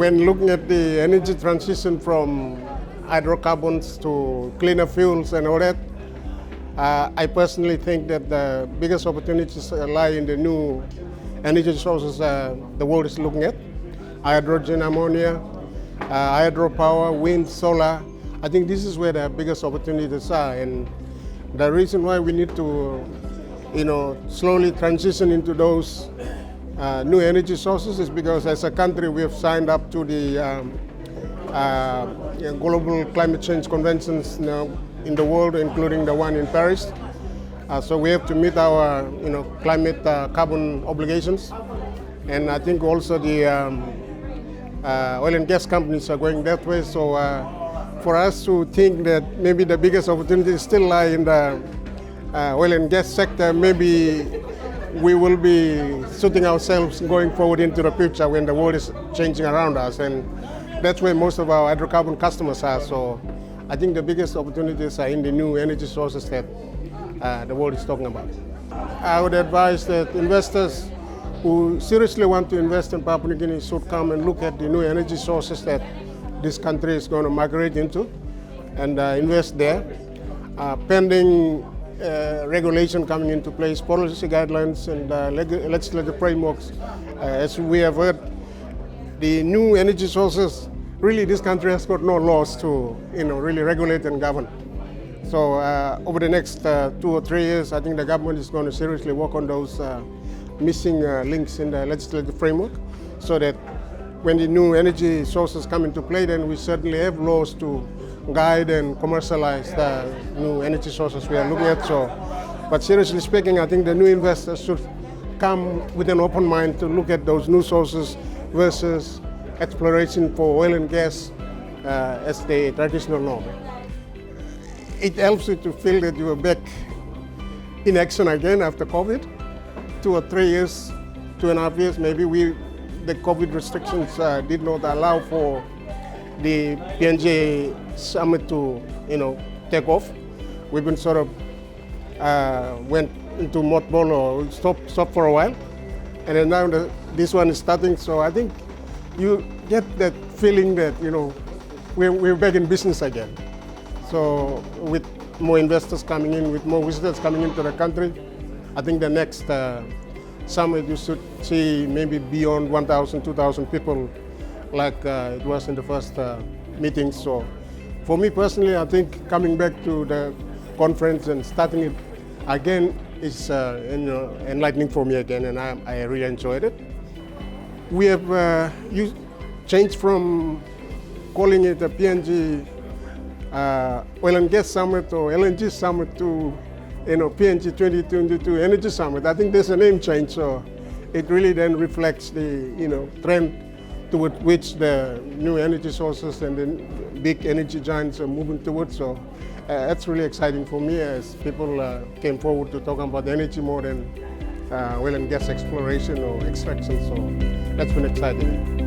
when looking at the energy transition from hydrocarbons to cleaner fuels and all that, I personally think that the biggest opportunities lie in the new energy sources the world is looking at. Hydrogen, ammonia, hydropower, wind, solar. I think this is where the biggest opportunities are, and the reason why we need to, slowly transition into those new energy sources is because as a country we have signed up to the global climate change conventions now in the world, including the one in Paris. So we have to meet our climate carbon obligations, and I think also the oil and gas companies are going that way. So for us to think that maybe the biggest opportunities still lie in the oil and gas sector, maybe we will be shooting ourselves going forward into the future when the world is changing around us, and that's where most of our hydrocarbon customers are. So I think the biggest opportunities are in the new energy sources that the world is talking about. I would advise that investors who seriously want to invest in Papua New Guinea should come and look at the new energy sources that this country is going to migrate into and invest there. Pending regulation coming into place, policy guidelines and legislative frameworks. As we have heard, the new energy sources, really this country has got no laws to really regulate and govern. So over the next 2 or 3 years, I think the government is going to seriously work on those missing links in the legislative framework, so that when the new energy sources come into play, then we certainly have laws to guide and commercialize the new energy sources we are looking at. So, but seriously speaking, I think the new investors should come with an open mind to look at those new sources versus exploration for oil and gas as the traditional norm. It helps you to feel that you are back in action again after COVID. 2 or 3 years, 2.5 years, maybe the COVID restrictions did not allow for the PNG summit to, take off. We've been sort of went into mothball or stopped for a while, and then now this one is starting. So I think you get that feeling that we're back in business again. So with more investors coming in, with more visitors coming into the country, I think the next summit you should see maybe beyond 1,000, 2,000 people like it was in the first meeting. So for me personally, I think coming back to the conference and starting it again is enlightening for me again, and I really enjoyed it. We have changed from calling it a PNG Oil and Gas Summit or LNG Summit to PNG 2022 Energy Summit. I think there's a name change, so it really then reflects the trend toward which the new energy sources and the big energy giants are moving towards. So that's really exciting for me as people came forward to talk about energy more than oil and gas exploration or extraction. So that's been exciting.